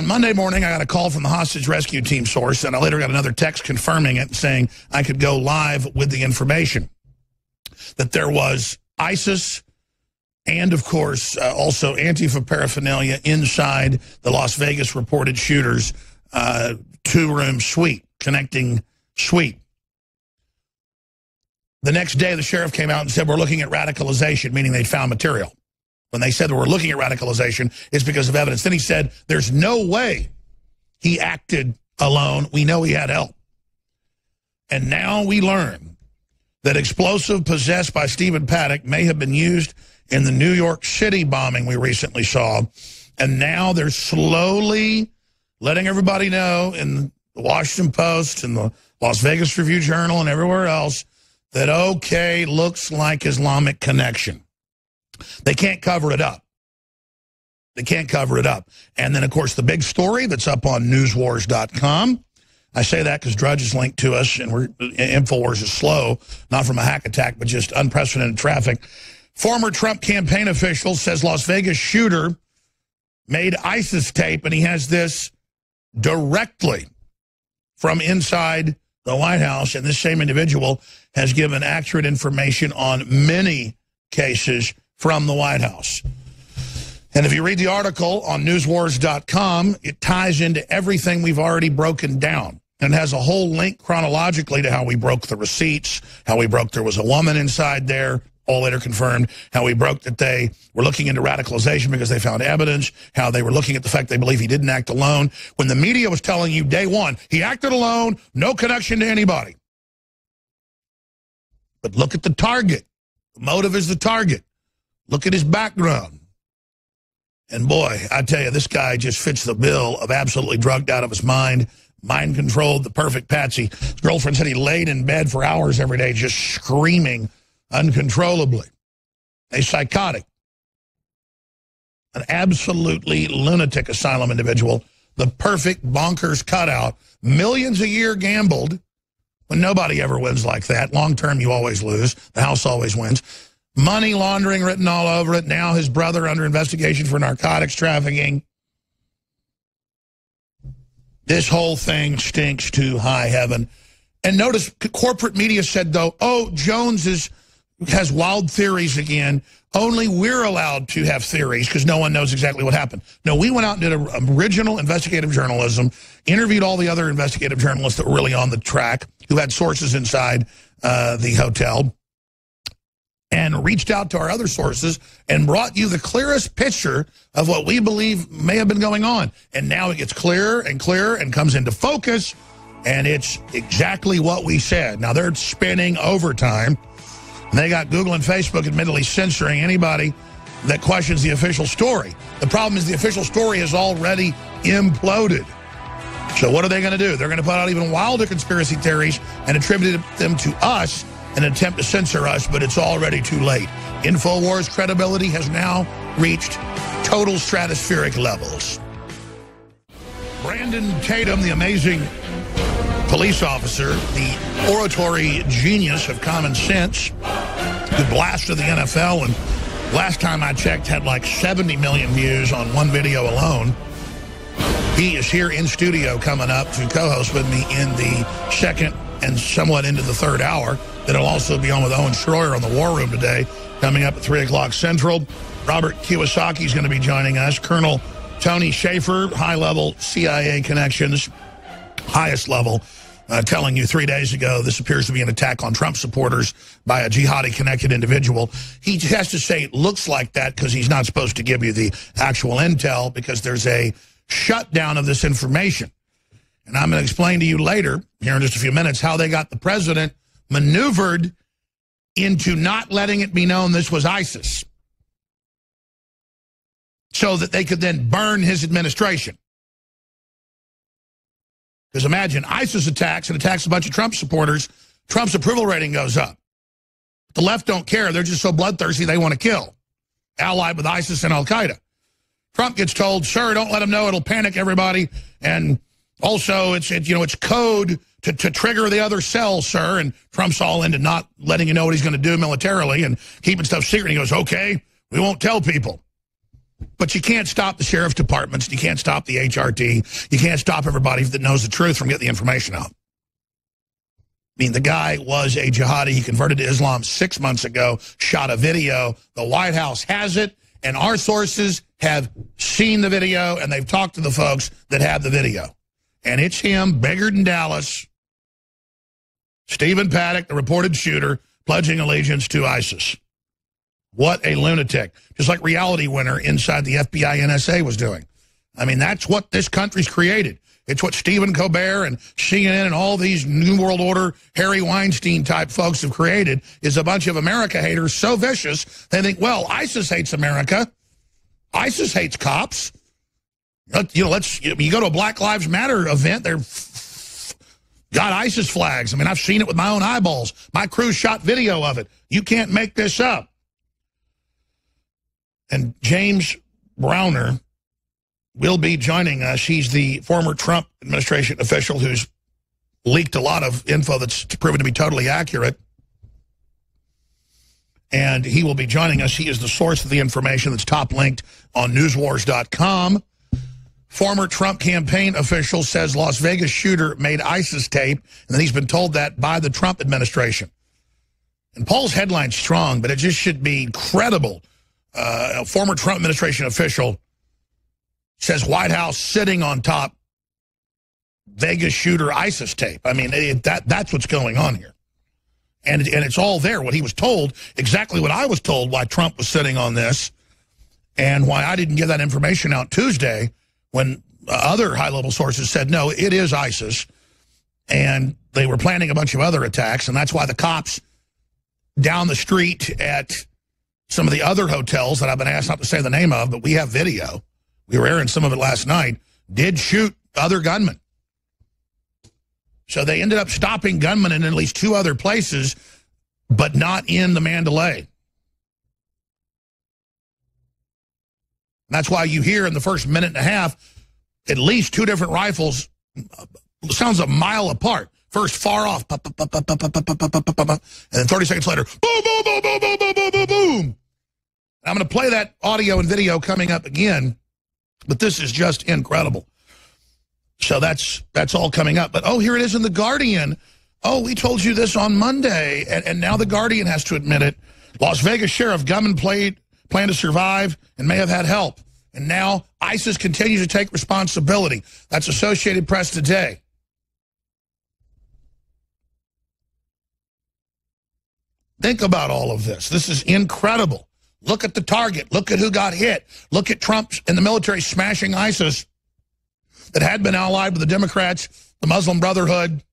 on Monday morning, I got a call from the hostage rescue team source, and I later got another text confirming it, saying I could go live with the information. That there was ISIS and, of course, also Antifa paraphernalia inside the Las Vegas reported shooter's two-room suite, connecting suite. The next day, the sheriff came out and said, we're looking at radicalization, meaning they'd found material. When they said we're looking at radicalization, it's because of evidence. Then he said, there's no way he acted alone. We know he had help. And now we learn that explosive possessed by Stephen Paddock may have been used in the New York City bombing we recently saw. And now they're slowly letting everybody know in the Washington Post and the Las Vegas Review-Journal and everywhere else that, okay, looks like Islamic connection. They can't cover it up. They can't cover it up. And then, of course, the big story that's up on newswars.com. I say that because Drudge is linked to us, and InfoWars is slow, not from a hack attack, but just unprecedented traffic. Former Trump campaign official says Las Vegas shooter made ISIS tape, and he has this directly from inside the White House, and this same individual has given accurate information on many cases from the White House. And if you read the article on newswars.com, it ties into everything we've already broken down and has a whole link chronologically to how we broke the receipts, how we broke there was a woman inside there, all later confirmed, how we broke that they were looking into radicalization because they found evidence, how they were looking at the fact they believe he didn't act alone. When the media was telling you day one, he acted alone, no connection to anybody. But look at the target. The motive is the target. Look at his background. And boy, I tell you, this guy just fits the bill of absolutely drugged out of his mind, mind-controlled, the perfect patsy. His girlfriend said he laid in bed for hours every day just screaming uncontrollably. A psychotic. An absolutely lunatic asylum individual. The perfect bonkers cutout. Millions a year gambled when nobody ever wins like that. Long term, you always lose. The house always wins. Money laundering written all over it. Now his brother under investigation for narcotics trafficking. This whole thing stinks to high heaven. And notice corporate media said, though, oh, Jones has wild theories again. Only we're allowed to have theories because no one knows exactly what happened. No, we went out and did original investigative journalism, interviewed all the other investigative journalists that were really on the track, who had sources inside the hotel, and reached out to our other sources and brought you the clearest picture of what we believe may have been going on. And now it gets clearer and clearer and comes into focus, and it's exactly what we said. Now, they're spinning overtime. They got Google and Facebook admittedly censoring anybody that questions the official story. The problem is the official story has already imploded. So what are they going to do? They're going to put out even wilder conspiracy theories and attribute them to us in an attempt to censor us, but it's already too late. InfoWars credibility has now reached total stratospheric levels. Brandon Tatum, the amazing police officer, the oratory genius of common sense, who blasted the NFL, and last time I checked had like 70 million views on one video alone. He is here in studio coming up to co-host with me in the second and somewhat into the third hour. Then he'll also be on with Owen Schroyer on the War Room today, coming up at 3 o'clock Central. Robert Kiyosaki is going to be joining us. Colonel Tony Shaffer, high-level CIA connections, highest level, telling you 3 days ago this appears to be an attack on Trump supporters by a jihadi-connected individual. He has to say it looks like that because he's not supposed to give you the actual intel because there's a shutdown of this information. And I'm going to explain to you later, here in just a few minutes, how they got the president maneuvered into not letting it be known this was ISIS so that they could then burn his administration. Because imagine, ISIS attacks and attacks a bunch of Trump supporters, Trump's approval rating goes up. The left don't care. They're just so bloodthirsty they want to kill, allied with ISIS and Al-Qaeda. Trump gets told, sir, don't let them know, it'll panic everybody. And also, it's code to trigger the other cell, sir. And Trump's all into not letting you know what he's going to do militarily and keeping stuff secret. And he goes, okay, we won't tell people. But you can't stop the sheriff's departments. You can't stop the HRT. You can't stop everybody that knows the truth from getting the information out. I mean, the guy was a jihadi. He converted to Islam 6 months ago, shot a video. The White House has it, and our sources have seen the video, and they've talked to the folks that have the video. And it's him, beggared in Dallas, Stephen Paddock, the reported shooter, pledging allegiance to ISIS. What a lunatic. Just like Reality Winner inside the FBI NSA was doing. I mean, that's what this country's created. It's what Stephen Colbert and CNN and all these New World Order, Harry Weinstein-type folks have created, is a bunch of America haters so vicious, they think, well, ISIS hates America. ISIS hates cops. You know, you go to a Black Lives Matter event, they're got ISIS flags. I mean, I've seen it with my own eyeballs. My crew shot video of it. You can't make this up. And James Browner will be joining us. He's the former Trump administration official who's leaked a lot of info that's proven to be totally accurate. And he will be joining us. He is the source of the information that's top linked on newswars.com. Former Trump campaign official says Las Vegas shooter made ISIS tape, and then he's been told that by the Trump administration. And Paul's headline's strong, but it just should be credible. A former Trump administration official says White House sitting on top Vegas shooter ISIS tape. I mean, that's what's going on here. And it's all there, what he was told, exactly what I was told why Trump was sitting on this, and why I didn't give that information out Tuesday when other high-level sources said, no, it is ISIS, and they were planning a bunch of other attacks, and that's why the cops down the street at some of the other hotels that I've been asked not to say the name of, but we have video, we were airing some of it last night, did shoot other gunmen. So they ended up stopping gunmen in at least 2 other places, but not in the Mandalay. And that's why you hear in the first minute and a half, at least 2 different rifles, sounds a mile apart. First far off, and then 30 seconds later, boom, boom, boom, boom, boom, boom, boom, boom, boom. I'm going to play that audio and video coming up again, but this is just incredible. So that's all coming up. But, oh, here it is in The Guardian. Oh, we told you this on Monday, and now The Guardian has to admit it. Las Vegas sheriff gunman planned to survive and may have had help. And now ISIS continues to take responsibility. That's Associated Press today. Think about all of this. This is incredible. Look at the target. Look at who got hit. Look at Trump and the military smashing ISIS that had been allied with the Democrats, the Muslim Brotherhood,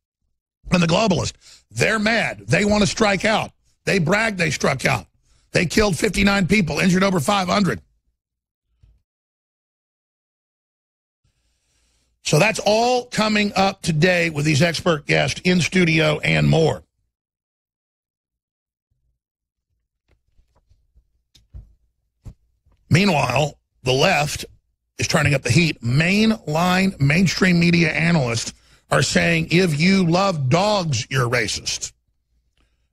and the globalists. They're mad. They want to strike out. They bragged they struck out. They killed 59 people, injured over 500. So that's all coming up today with these expert guests in studio and more. Meanwhile, the left is turning up the heat. Mainstream media analysts are saying if you love dogs, you're racist.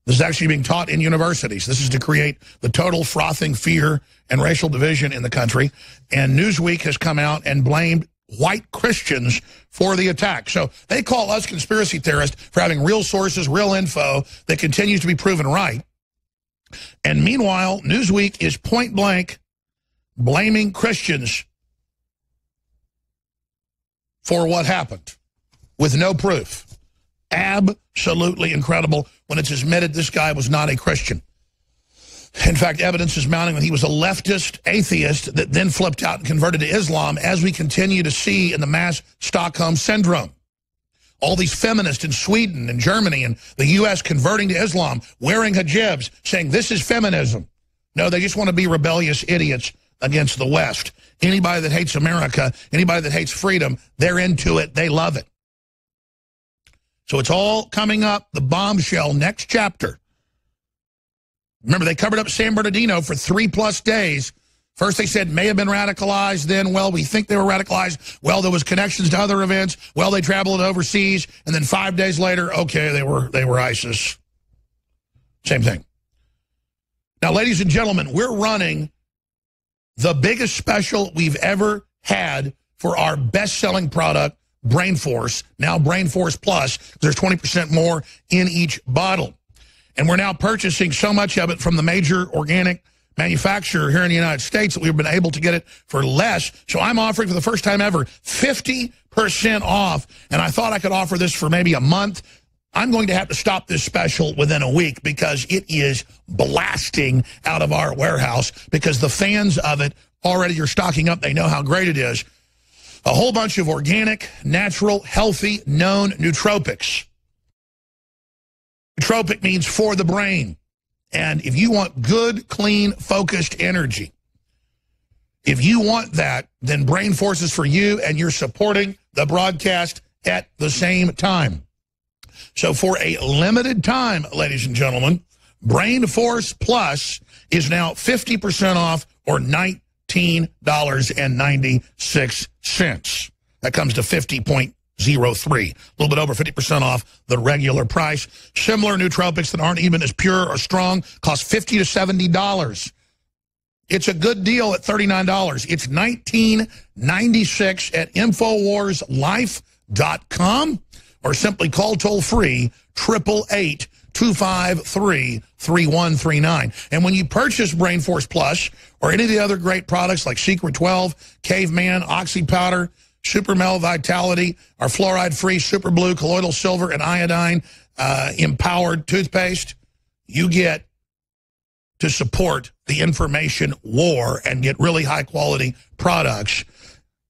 This is actually being taught in universities. This is to create the total frothing fear and racial division in the country. And Newsweek has come out and blamed white Christians for the attack. So they call us conspiracy theorists for having real sources, real info that continues to be proven right. And meanwhile, Newsweek is point blank blaming Christians for what happened with no proof. Absolutely incredible when it's admitted this guy was not a Christian. In fact, evidence is mounting that he was a leftist atheist that then flipped out and converted to Islam, as we continue to see in the mass Stockholm Syndrome. All these feminists in Sweden and Germany and the U.S. converting to Islam, wearing hijabs, saying this is feminism. No, they just want to be rebellious idiots against the West. Anybody that hates America, anybody that hates freedom, they're into it. They love it. So it's all coming up, the bombshell, next chapter. Remember, they covered up San Bernardino for 3+ days. First they said may have been radicalized. Then, well, we think they were radicalized. Well, there was connections to other events. Well, they traveled overseas. And then 5 days later, okay, they were ISIS. Same thing. Now, ladies and gentlemen, we're running the biggest special we've ever had for our best-selling product, Brain Force, now Brain Force Plus. There's 20% more in each bottle. And we're now purchasing so much of it from the major organic manufacturer here in the United States that we've been able to get it for less. So I'm offering for the first time ever 50% off, and I thought I could offer this for maybe a month. I'm going to have to stop this special within a week because it is blasting out of our warehouse because the fans of it already are stocking up. They know how great it is. A whole bunch of organic, natural, healthy, known nootropics. Nootropic means for the brain. And if you want good, clean, focused energy, if you want that, then Brain Force is for you, and you're supporting the broadcast at the same time. So for a limited time, ladies and gentlemen, Brain Force Plus is now 50% off, or $19.96. That comes to 50.03, a little bit over 50% off the regular price. Similar nootropics that aren't even as pure or strong cost $50 to $70. It's a good deal at $39. It's $19.96 at InfoWarsLife.com, or simply call toll-free 888-253-3139. And when you purchase Brain Force Plus or any of the other great products like Secret 12, Caveman, Oxy Powder, Super Mel Vitality, our fluoride-free Super Blue, colloidal silver, and iodine empowered toothpaste, you get to support the information war and get really high-quality products.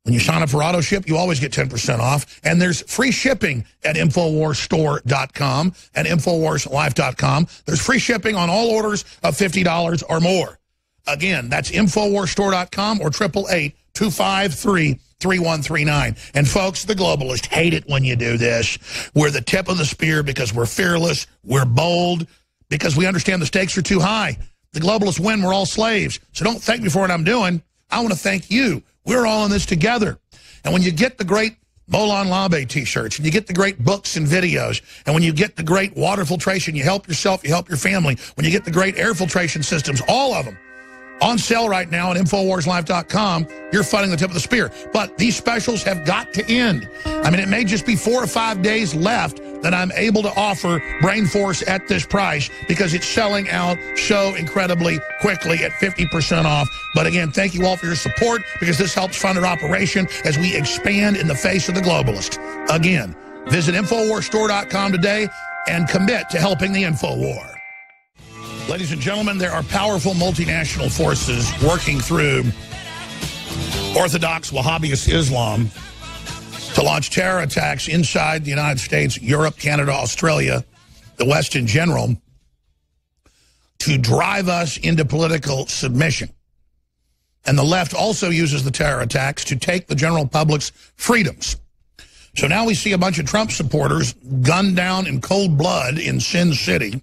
When you sign up for AutoShip, you always get 10% off. And there's free shipping at InfoWarsStore.com and InfoWarsLife.com. There's free shipping on all orders of $50 or more. Again, that's InfoWarsStore.com or 888-253-3139. And folks, the globalists hate it when you do this. We're the tip of the spear because we're fearless, we're bold, because we understand the stakes are too high. The globalists win, we're all slaves. So don't thank me for what I'm doing. I want to thank you. We're all in this together. And when you get the great Molon Labe t-shirts, and you get the great books and videos, and when you get the great water filtration, you help yourself, you help your family. When you get the great air filtration systems, all of them, on sale right now at InfoWarsLife.com, you're fighting the tip of the spear. But these specials have got to end. I mean, it may just be 4 or 5 days left that I'm able to offer Brain Force at this price because it's selling out so incredibly quickly at 50% off. But again, thank you all for your support because this helps fund our operation as we expand in the face of the globalist. Again, visit InfoWarsStore.com today and commit to helping the InfoWar. Ladies and gentlemen, there are powerful multinational forces working through Orthodox Wahhabist Islam to launch terror attacks inside the United States, Europe, Canada, Australia, the West in general, to drive us into political submission. And the left also uses the terror attacks to take the general public's freedoms. So now we see a bunch of Trump supporters gunned down in cold blood in Sin City,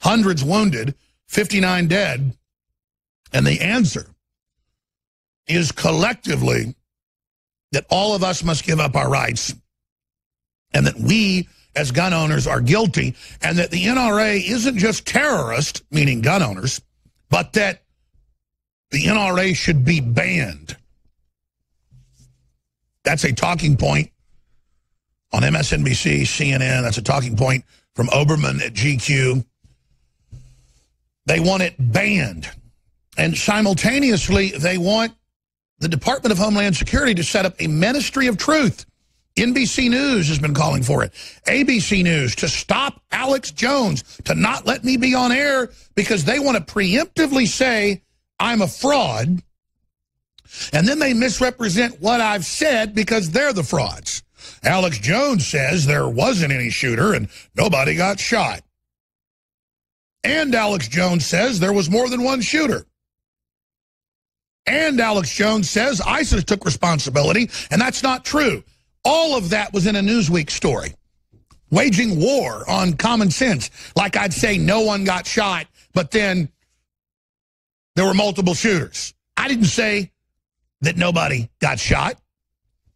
hundreds wounded, 59 dead, and the answer is collectively that all of us must give up our rights and that we as gun owners are guilty and that the NRA isn't just terrorist, meaning gun owners, but that the NRA should be banned. That's a talking point on MSNBC, CNN. That's a talking point from Oberman at GQ. They want it banned. And simultaneously, they want the Department of Homeland Security to set up a ministry of truth. NBC News has been calling for it. ABC News to stop Alex Jones, to not let me be on air because they want to preemptively say I'm a fraud. And then they misrepresent what I've said because they're the frauds. Alex Jones says there wasn't any shooter and nobody got shot. And Alex Jones says there was more than one shooter. And Alex Jones says ISIS took responsibility, and that's not true. All of that was in a Newsweek story, waging war on common sense. Like I'd say no one got shot, but then there were multiple shooters. I didn't say that nobody got shot,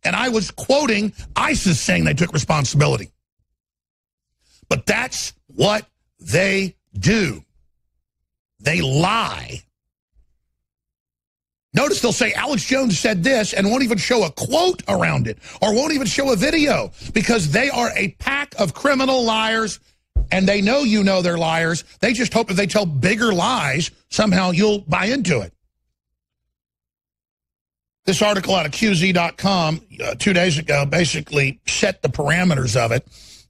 and I was quoting ISIS saying they took responsibility. But that's what they do. They lie. Notice they'll say Alex Jones said this and won't even show a quote around it or won't even show a video because they are a pack of criminal liars and they know you know they're liars. They just hope if they tell bigger lies, somehow you'll buy into it. This article out of QZ.com 2 days ago basically set the parameters of it.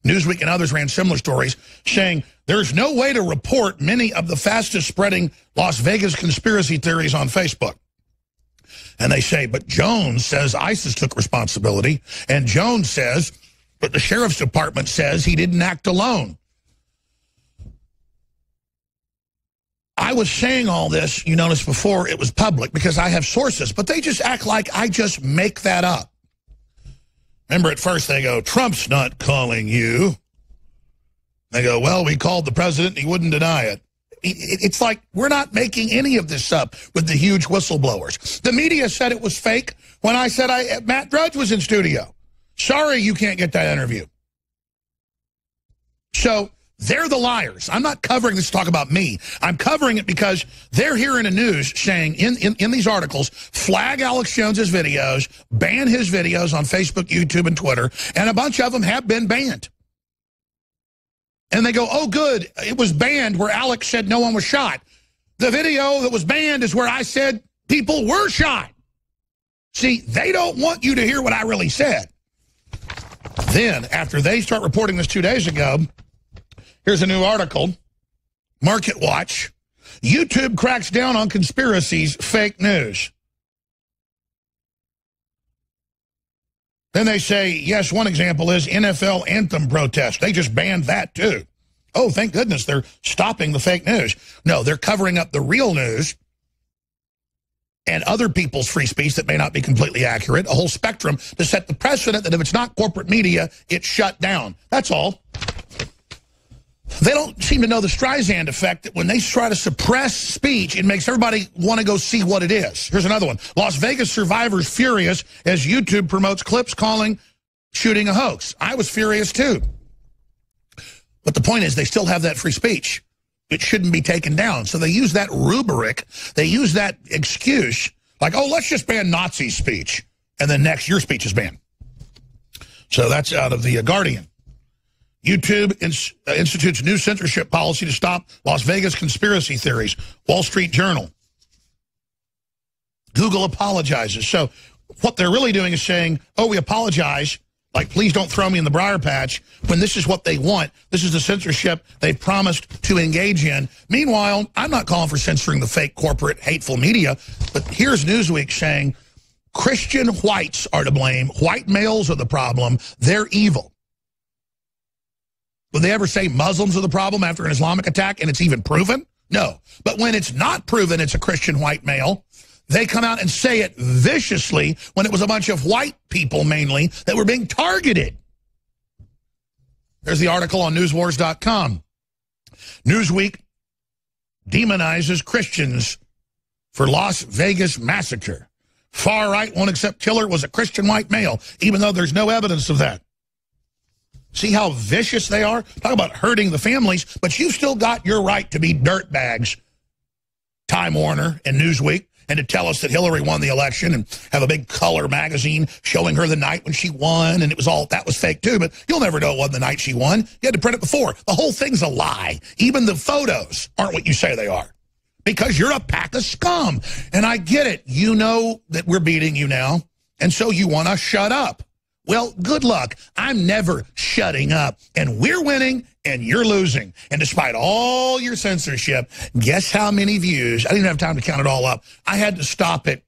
Newsweek and others ran similar stories saying there's no way to report many of the fastest spreading Las Vegas conspiracy theories on Facebook. And they say, but Jones says ISIS took responsibility. And Jones says, but the sheriff's department says he didn't act alone. I was saying all this, you noticed before it was public because I have sources, but they just act like I just make that up. Remember at first they go, Trump's not calling you. They go, well, we called the president and he wouldn't deny it. It's like we're not making any of this up with the huge whistleblowers. The media said it was fake when I said Matt Drudge was in studio. Sorry you can't get that interview. So they're the liars. I'm not covering this to talk about me. I'm covering it because they're here in the news saying in these articles, flag Alex Jones's videos, ban his videos on Facebook, YouTube, and Twitter, and a bunch of them have been banned. And they go, oh, good, it was banned where Alex said no one was shot. The video that was banned is where I said people were shot. See, they don't want you to hear what I really said. Then, after they start reporting this 2 days ago, here's a new article, Market Watch. YouTube cracks down on conspiracies, fake news. Then they say, yes, one example is NFL anthem protest. They just banned that too. Oh, thank goodness they're stopping the fake news. No, they're covering up the real news and other people's free speech that may not be completely accurate, a whole spectrum to set the precedent that if it's not corporate media, it's shut down. That's all. They don't seem to know the Streisand effect that when they try to suppress speech, it makes everybody want to go see what it is. Here's another one. Las Vegas survivors furious as YouTube promotes clips calling shooting a hoax. I was furious too. But the point is they still have that free speech. It shouldn't be taken down. So they use that rubric. They use that excuse like, oh, let's just ban Nazi speech. And then next, your speech is banned. So that's out of the Guardian. YouTube institutes new censorship policy to stop Las Vegas conspiracy theories. Wall Street Journal. Google apologizes. So what they're really doing is saying, oh, we apologize. Like, please don't throw me in the briar patch when this is what they want. This is the censorship they've promised to engage in. Meanwhile, I'm not calling for censoring the fake corporate hateful media, but here's Newsweek saying Christian whites are to blame. White males are the problem. They're evil. Would they ever say Muslims are the problem after an Islamic attack and it's even proven? No. But when it's not proven it's a Christian white male, they come out and say it viciously when it was a bunch of white people mainly that were being targeted. There's the article on newswars.com. Newsweek demonizes Christians for Las Vegas massacre. Far right won't accept killer was a Christian white male, even though there's no evidence of that. See how vicious they are? Talk about hurting the families, but you've still got your right to be dirtbags, Time Warner and Newsweek, and to tell us that Hillary won the election and have a big color magazine showing her the night when she won, and it was all, that was fake too, but you'll never know it wasn't the night she won. You had to print it before. The whole thing's a lie. Even the photos aren't what you say they are because you're a pack of scum. And I get it. You know that we're beating you now, and so you want to shut up. Well, good luck. I'm never shutting up. And we're winning, and you're losing. And despite all your censorship, guess how many views? I didn't have time to count it all up. I had to stop it.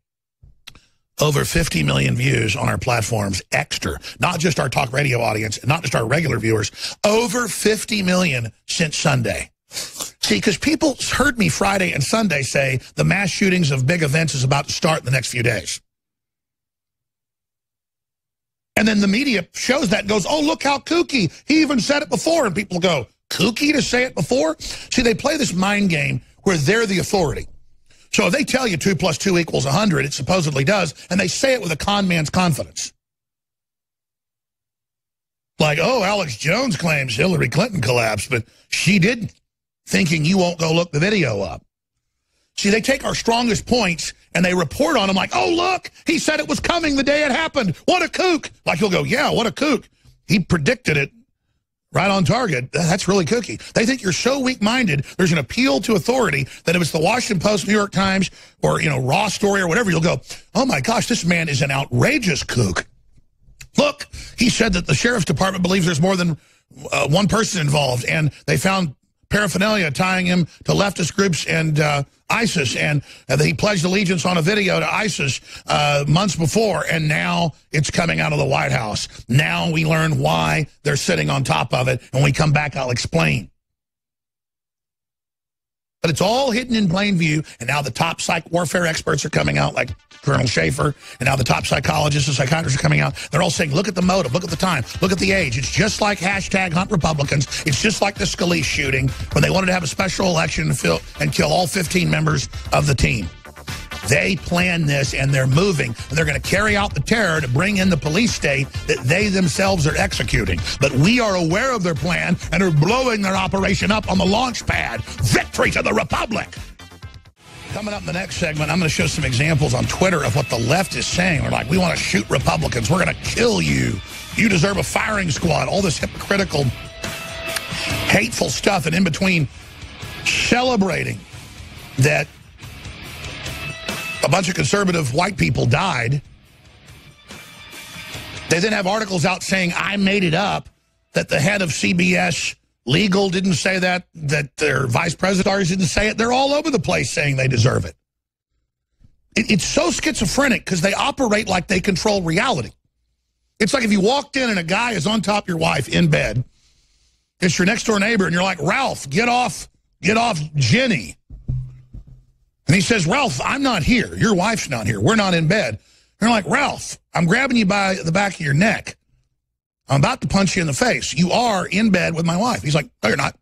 Over 50 million views on our platforms, extra. Not just our talk radio audience, not just our regular viewers. Over 50 million since Sunday. See, because people heard me Friday and Sunday say the mass shootings of big events is about to start in the next few days. And then the media shows that and goes, oh, look how kooky. He even said it before. And people go, kooky to say it before? See, they play this mind game where they're the authority. So if they tell you 2 + 2 = 100, it supposedly does, and they say it with a con man's confidence. Like, oh, Alex Jones claims Hillary Clinton collapsed, but she didn't, thinking you won't go look the video up. See, they take our strongest points and they report on them like, oh, look, he said it was coming the day it happened. What a kook. Like, you'll go, yeah, what a kook. He predicted it right on target. That's really kooky. They think you're so weak-minded, there's an appeal to authority that if it's the Washington Post, New York Times, or, Raw Story or whatever, you'll go, oh, my gosh, this man is an outrageous kook. Look, he said that the sheriff's department believes there's more than one person involved, and they found paraphernalia tying him to leftist groups and ISIS, and he pledged allegiance on a video to ISIS months before, and now it's coming out of the White House. Now we learn why they're sitting on top of it, and when we come back, I'll explain. But it's all hidden in plain view, and now the top psych warfare experts are coming out, like Colonel Schaefer, and now the top psychologists and psychiatrists are coming out. They're all saying, look at the motive, look at the time, look at the age. It's just like hashtag Hunt Republicans. It's just like the Scalise shooting when they wanted to have a special election and kill all 15 members of the team. They planned this, and they're moving, and they're going to carry out the terror to bring in the police state that they themselves are executing. But we are aware of their plan and are blowing their operation up on the launch pad. Victory to the Republic! Coming up in the next segment, I'm going to show some examples on Twitter of what the left is saying. They're like, we want to shoot Republicans. We're going to kill you. You deserve a firing squad. All this hypocritical, hateful stuff, and in between celebrating that a bunch of conservative white people died. They then have articles out saying, I made it up, that the head of CBS Legal didn't say that their vice president didn't say it. They're all over the place saying they deserve it. It's so schizophrenic because they operate like they control reality. It's like if you walked in and a guy is on top of your wife in bed, it's your next door neighbor, and you're like, Ralph, get off Jenny. And he says, Ralph, I'm not here. Your wife's not here. We're not in bed. And you're like, Ralph, I'm grabbing you by the back of your neck. I'm about to punch you in the face. You are in bed with my wife. He's like, no, you're not.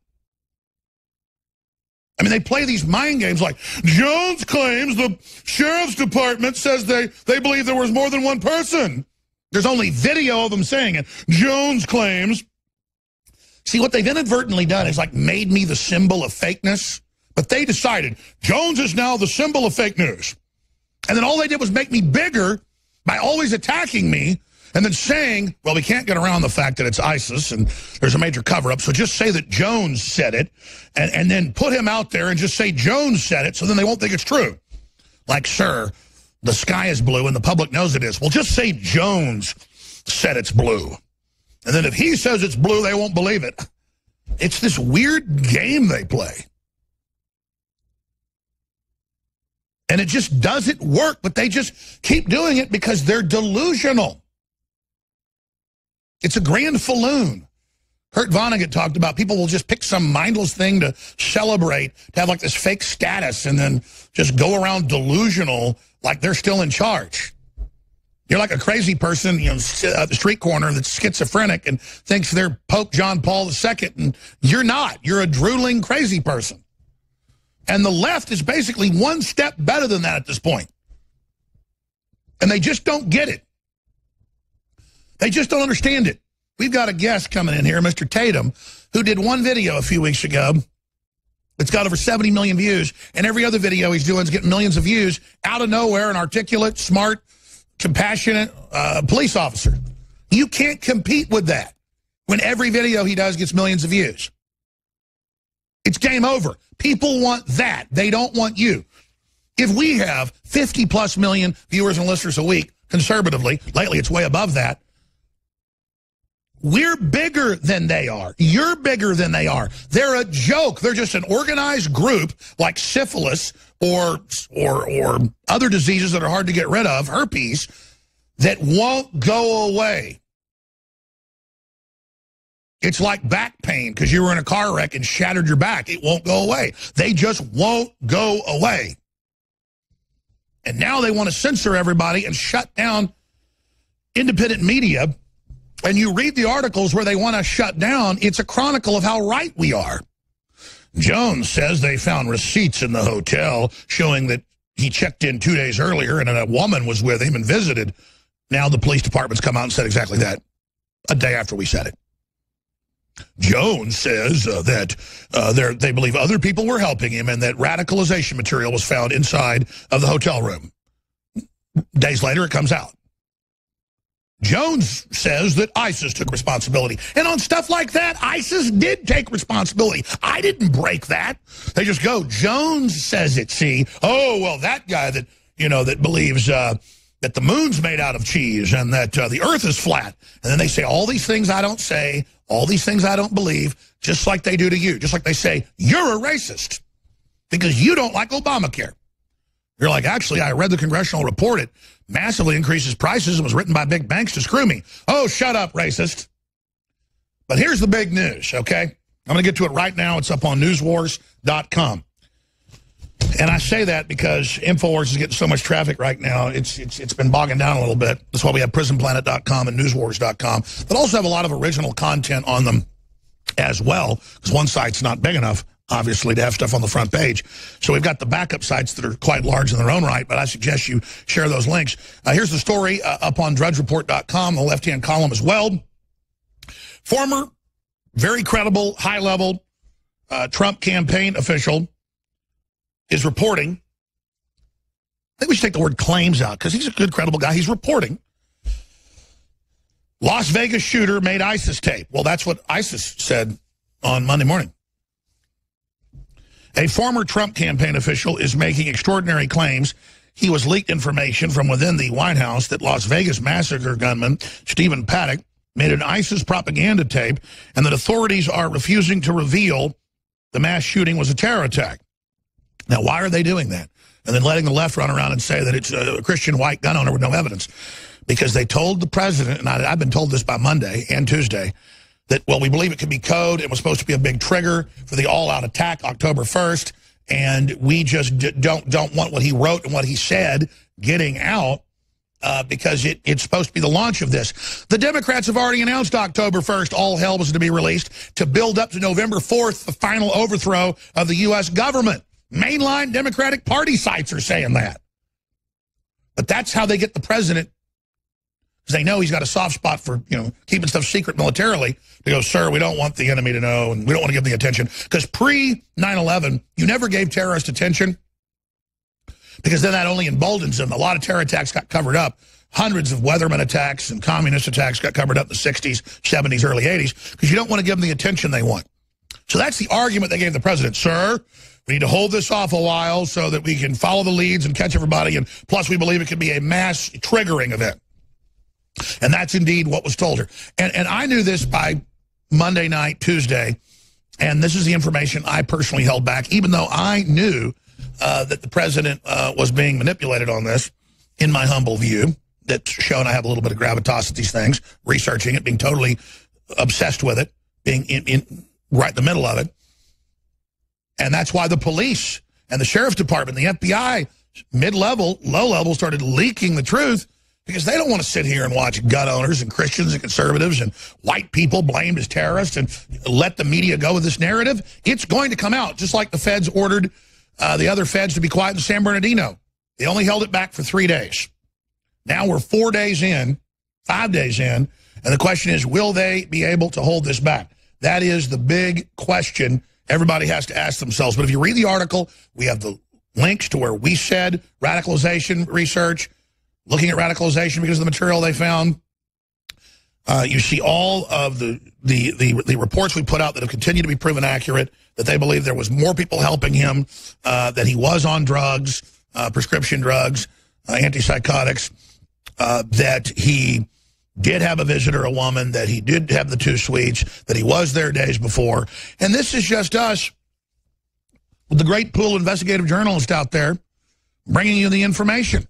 I mean, they play these mind games like, Jones claims the sheriff's department says they believe there was more than one person. There's only video of them saying it. Jones claims. See, what they've inadvertently done is like made me the symbol of fakeness. But they decided Jones is now the symbol of fake news. And then all they did was make me bigger by always attacking me and then saying, well, we can't get around the fact that it's ISIS and there's a major cover-up, so just say that Jones said it and then put him out there and just say Jones said it so then they won't think it's true. Like, sir, the sky is blue and the public knows it is. Well, just say Jones said it's blue. And then if he says it's blue, they won't believe it. It's this weird game they play. And it just doesn't work, but they just keep doing it because they're delusional. It's a grand falloon. Kurt Vonnegut talked about people will just pick some mindless thing to celebrate, to have like this fake status, and then just go around delusional like they're still in charge. You're like a crazy person, at the street corner that's schizophrenic and thinks they're Pope John Paul II, and you're not. You're a drooling crazy person. And the left is basically one step better than that at this point. And they just don't get it. They just don't understand it. We've got a guest coming in here, Mr. Tatum, who did one video a few weeks ago. It's got over 70 million views. And every other video he's doing is getting millions of views. Out of nowhere, an articulate, smart, compassionate police officer. You can't compete with that when every video he does gets millions of views. It's game over. People want that. They don't want you. If we have 50+ million viewers and listeners a week, conservatively, lately it's way above that, we're bigger than they are. You're bigger than they are. They're a joke. They're just an organized group like syphilis or other diseases that are hard to get rid of, herpes, that won't go away. It's like back pain because you were in a car wreck and shattered your back. It won't go away. They just won't go away. And now they want to censor everybody and shut down independent media. And you read the articles where they want to shut down, it's a chronicle of how right we are. Jones says they found receipts in the hotel showing that he checked in 2 days earlier and a woman was with him and visited. Now the police department's come out and said exactly that a day after we said it. Jones says that they believe other people were helping him and that radicalization material was found inside of the hotel room. Days later, it comes out. Jones says that ISIS took responsibility. And on stuff like that, ISIS did take responsibility. I didn't break that. They just go, Jones says it, see? Oh, well, that guy that, that believes that the moon's made out of cheese and that the earth is flat. And then they say all these things I don't say, all these things I don't believe, just like they do to you. Just like they say, you're a racist because you don't like Obamacare. You're like, actually, I read the congressional report. It massively increases prices and was written by big banks to screw me. Oh, shut up, racist. But here's the big news, okay? I'm going to get to it right now. It's up on newswars.com. And I say that because InfoWars is getting so much traffic right now. It's been bogging down a little bit. That's why we have prisonplanet.com and newswars.com. But also have a lot of original content on them as well, because one site's not big enough, obviously, to have stuff on the front page. So we've got the backup sites that are quite large in their own right, but I suggest you share those links. Here's the story up on drudgereport.com, the left-hand column as well. Former, very credible, high-level Trump campaign official is reporting. I think we should take the word claims out because he's a good, credible guy. He's reporting. Las Vegas shooter made ISIS tape. Well, that's what ISIS said on Monday morning. A former Trump campaign official is making extraordinary claims. He was leaked information from within the White House that Las Vegas massacre gunman Stephen Paddock made an ISIS propaganda tape and that authorities are refusing to reveal the mass shooting was a terror attack. Now, why are they doing that? And then letting the left run around and say that it's a Christian white gun owner with no evidence. Because they told the president, and I've been told this by Monday and Tuesday, that, well, we believe it could be code. It was supposed to be a big trigger for the all-out attack October 1st, and we just don't want what he wrote and what he said getting out because it's supposed to be the launch of this. The Democrats have already announced October 1st all hell was to be released to build up to November 4th, the final overthrow of the U.S. government. Mainline Democratic Party sites are saying that. But that's how they get the president, because they know he's got a soft spot for, keeping stuff secret militarily. They go, sir, we don't want the enemy to know, and we don't want to give the attention. Because pre-9/11, you never gave terrorists attention, because then that only emboldens them. A lot of terror attacks got covered up. Hundreds of Weatherman attacks and communist attacks got covered up in the 60s, 70s, early 80s, because you don't want to give them the attention they want. So that's the argument they gave the president. Sir, we need to hold this off a while so that we can follow the leads and catch everybody, and plus we believe it could be a mass triggering event. And that's indeed what was told her. And I knew this by Monday night, Tuesday, and this is the information I personally held back, even though I knew that the president was being manipulated on this, in my humble view. That's shown I have a little bit of gravitas at these things, researching it, being totally obsessed with it, being in right in the middle of it. And that's why the police and the sheriff's department, the FBI, mid-level, low-level, started leaking the truth, because they don't want to sit here and watch gun owners and Christians and conservatives and white people blamed as terrorists and let the media go with this narrative. It's going to come out, just like the feds ordered the other feds to be quiet in San Bernardino. They only held it back for 3 days. Now we're 4 days in, 5 days in, and the question is, will they be able to hold this back? That is the big question everybody has to ask themselves. But if you read the article, we have the links to where we said radicalization research, looking at radicalization because of the material they found. You see all of the reports we put out that have continued to be proven accurate, that they believe there was more people helping him, that he was on drugs, prescription drugs, antipsychotics, that he did have a visitor, a woman, that he did have the 2 suites, that he was there days before. And this is just us, with the great pool of investigative journalists out there, bringing you the information.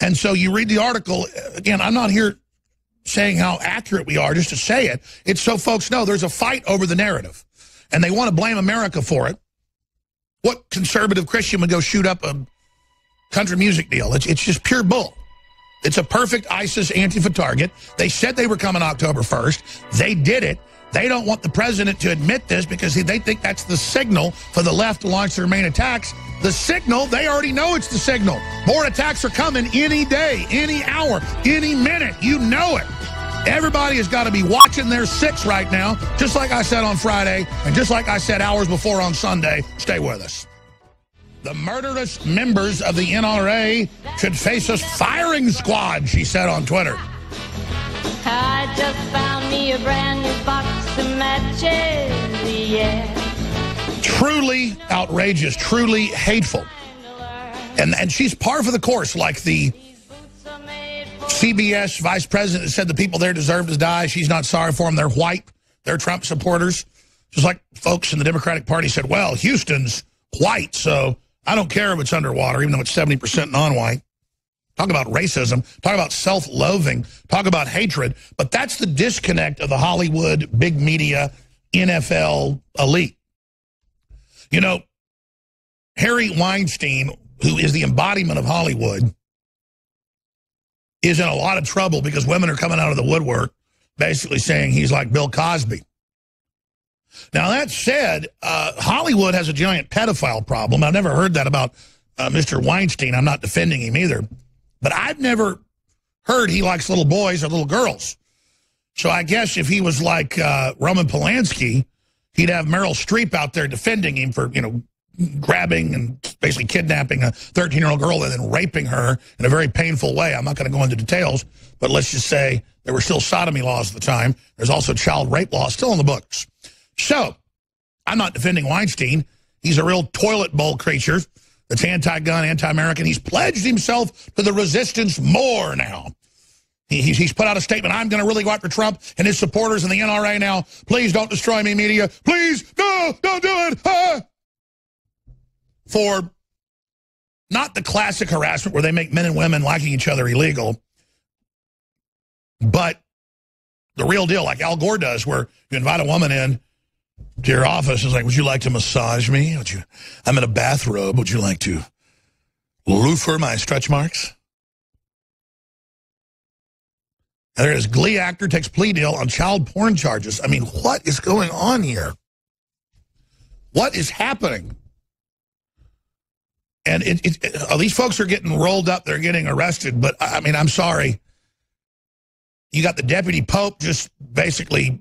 And so you read the article. Again, I'm not here saying how accurate we are just to say it. It's so folks know there's a fight over the narrative. And they want to blame America for it. What conservative Christian would go shoot up a country music deal? It's just pure bull. It's a perfect ISIS Antifa target. They said they were coming October 1st. They did it. They don't want the president to admit this because they think that's the signal for the left to launch their main attacks. The signal, they already know it's the signal. More attacks are coming any day, any hour, any minute. You know it. Everybody has got to be watching their six right now, just like I said on Friday, and just like I said hours before on Sunday. Stay with us. The murderous members of the NRA should face a firing squad, she said on Twitter. I just found me a brand new box of matches, yeah. Truly outrageous, truly hateful. And she's par for the course, like the CBS vice president said the people there deserve to die. She's not sorry for them. They're white. They're Trump supporters. Just like folks in the Democratic Party said, well, Houston's white, so I don't care if it's underwater, even though it's 70% non-white. Talk about racism. Talk about self-loathing. Talk about hatred. But that's the disconnect of the Hollywood, big media, NFL elite. You know, Harry Weinstein, who is the embodiment of Hollywood, is in a lot of trouble because women are coming out of the woodwork basically saying he's like Bill Cosby. Now, that said, Hollywood has a giant pedophile problem. I've never heard that about Mr. Weinstein. I'm not defending him either. But I've never heard he likes little boys or little girls. So I guess if he was like Roman Polanski, he'd have Meryl Streep out there defending him for, you know, grabbing and basically kidnapping a 13-year-old girl and then raping her in a very painful way. I'm not going to go into details, but let's just say there were still sodomy laws at the time. There's also child rape laws still in the books. So I'm not defending Weinstein. He's a real toilet bowl creature that's anti-gun, anti-American. He's pledged himself to the resistance more now. He's put out a statement, I'm going to really go after Trump and his supporters and the NRA now. Please don't destroy me, media. Please, no, don't do it. Ah! For not the classic harassment where they make men and women liking each other illegal, but the real deal, like Al Gore does, where you invite a woman in to your office and it's like, would you like to massage me? I'm in a bathrobe. Would you like to loofah my stretch marks? And there is Glee actor takes plea deal on child porn charges. I mean, what is going on here? What is happening? And these folks are getting rolled up. They're getting arrested. But, I mean, I'm sorry. You got the deputy pope just basically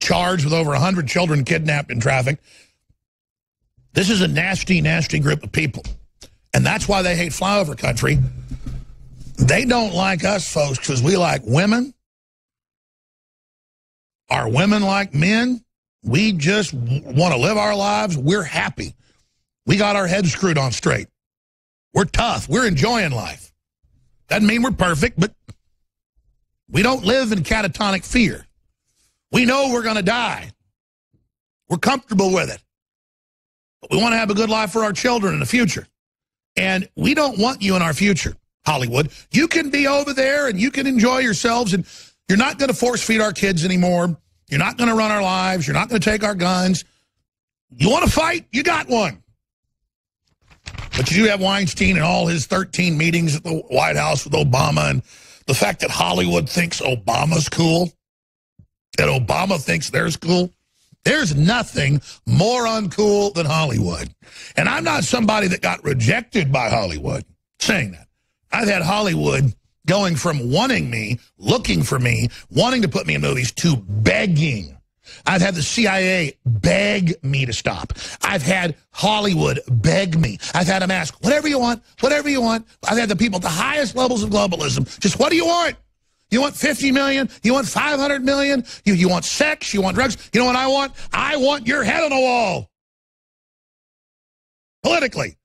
charged with over 100 children kidnapped in traffic. This is a nasty, nasty group of people. And that's why they hate flyover country. They don't like us, folks, because we like women. Are women like men? We just want to live our lives. We're happy. We got our heads screwed on straight. We're tough. We're enjoying life. Doesn't mean we're perfect, but we don't live in catatonic fear. We know we're going to die. We're comfortable with it. But we want to have a good life for our children in the future. And we don't want you in our future, Hollywood. You can be over there and you can enjoy yourselves, and you're not going to force feed our kids anymore. You're not going to run our lives. You're not going to take our guns. You want to fight? You got one. But you do have Weinstein and all his 13 meetings at the White House with Obama, and the fact that Hollywood thinks Obama's cool, that Obama thinks theirs cool. There's nothing more uncool than Hollywood. And I'm not somebody that got rejected by Hollywood saying that. I've had Hollywood going from wanting me, looking for me, wanting to put me in movies, to begging. I've had the CIA beg me to stop. I've had Hollywood beg me. I've had them ask, whatever you want, whatever you want. I've had the people at the highest levels of globalism, just what do you want? You want 50 million? You want 500 million? You want sex? You want drugs? You know what I want? I want your head on a wall. Politically.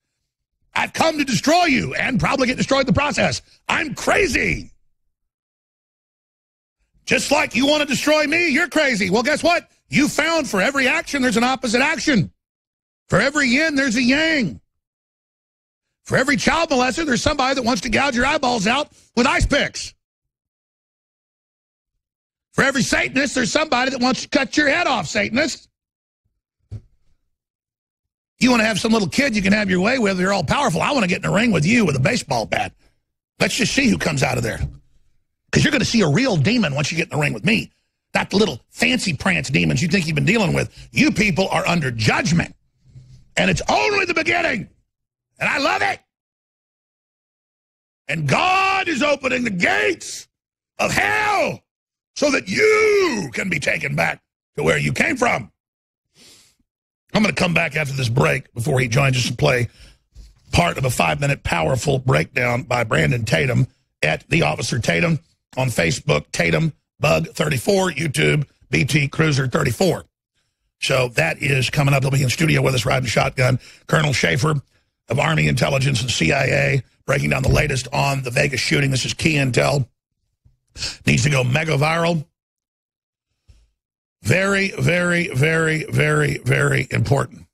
I've come to destroy you and probably get destroyed in the process. I'm crazy. Just like you want to destroy me, you're crazy. Well, guess what? You found for every action, there's an opposite action. For every yin, there's a yang. For every child molester, there's somebody that wants to gouge your eyeballs out with ice picks. For every Satanist, there's somebody that wants to cut your head off, Satanist. You want to have some little kid you can have your way with, you're all powerful. I want to get in a ring with you with a baseball bat. Let's just see who comes out of there. Because you're going to see a real demon once you get in the ring with me. Not the little fancy prance demons you think you've been dealing with. You people are under judgment. And it's only the beginning. And I love it. And God is opening the gates of hell so that you can be taken back to where you came from. I'm going to come back after this break before he joins us and play part of a 5-minute powerful breakdown by Brandon Tatum at The Officer Tatum on Facebook, Tatum Bug 34, YouTube, BT Cruiser 34. So that is coming up. He'll be in studio with us riding shotgun. Colonel Schaefer of Army Intelligence and CIA breaking down the latest on the Vegas shooting. This is key intel. Needs to go mega viral. Very, very, very, very, very important.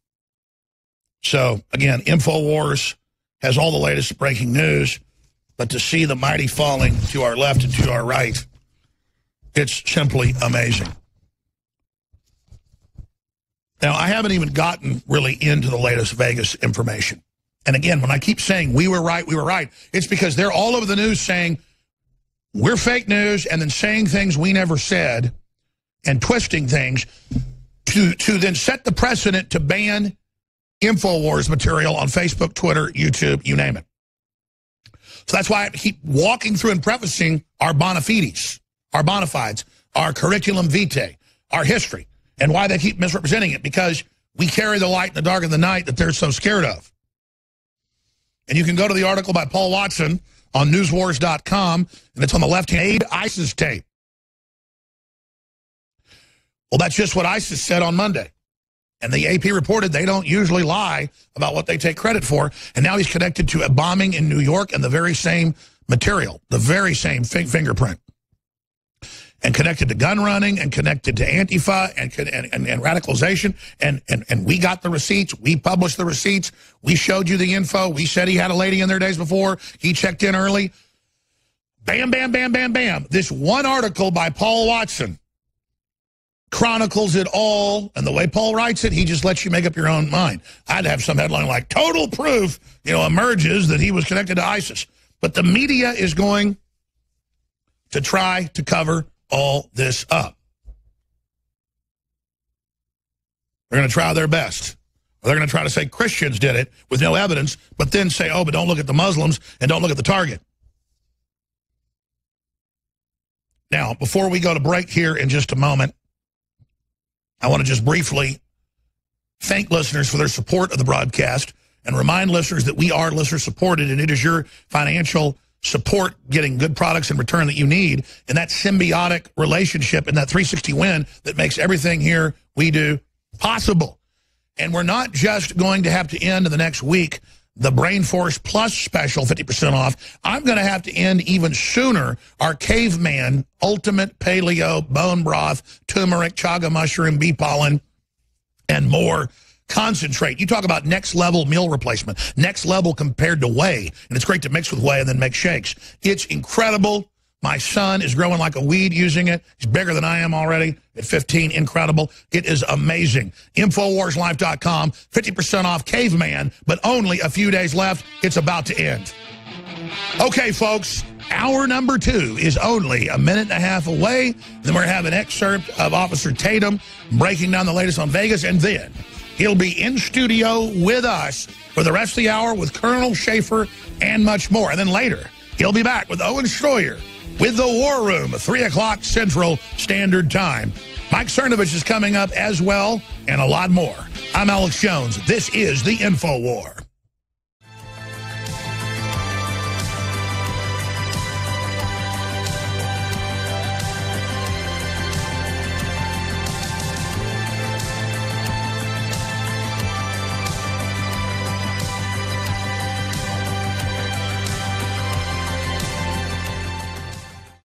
So, again, InfoWars has all the latest breaking news, but to see the mighty falling to our left and to our right, it's simply amazing. Now, I haven't even gotten really into the latest Vegas information. And again, when I keep saying we were right, it's because they're all over the news saying we're fake news and then saying things we never said and twisting things to then set the precedent to ban InfoWars material on Facebook, Twitter, YouTube, you name it. So that's why I keep walking through and prefacing our bona fides, our bona fides, our curriculum vitae, our history, and why they keep misrepresenting it, because we carry the light in the dark of the night that they're so scared of. And you can go to the article by Paul Watson on newswars.com, and it's on the left-hand ISIS tape. Well, that's just what ISIS said on Monday. And the AP reported they don't usually lie about what they take credit for. And now he's connected to a bombing in New York and the very same material, the very same fingerprint. And connected to gun running and connected to Antifa and radicalization. And we got the receipts. We published the receipts. We showed you the info. We said he had a lady in there days before. He checked in early. Bam, bam, bam, bam, bam. This one article by Paul Watson chronicles it all, and the way Paul writes it, he just lets you make up your own mind. I'd have some headline like, total proof, emerges that he was connected to ISIS. But the media is going to try to cover all this up. They're going to try their best. They're going to try to say Christians did it with no evidence, but then say, oh, but don't look at the Muslims and don't look at the target. Now, before we go to break here in just a moment, I want to just briefly thank listeners for their support of the broadcast and remind listeners that we are listener-supported, and it is your financial support getting good products in return that you need, and that symbiotic relationship and that 360 win that makes everything here we do possible. And we're not just going to have to end in the next week the Brain Force Plus special, 50% off. I'm going to have to end even sooner our Caveman Ultimate Paleo Bone Broth, Turmeric, Chaga Mushroom, Bee Pollen, and more concentrate. You talk about next level meal replacement, next level compared to whey, and it's great to mix with whey and then make shakes. It's incredible. My son is growing like a weed using it. He's bigger than I am already at 15. Incredible. It is amazing. InfoWarsLife.com, 50% off Caveman, but only a few days left. It's about to end. Okay, folks, hour number 2 is only a minute and a half away. Then we're going to have an excerpt of Officer Tatum breaking down the latest on Vegas, and then he'll be in studio with us for the rest of the hour with Colonel Schaefer and much more. And then later, he'll be back with Owen Schroyer with the War Room, 3 o'clock Central Standard Time. Mike Cernovich is coming up as well, and a lot more. I'm Alex Jones. This is the InfoWar.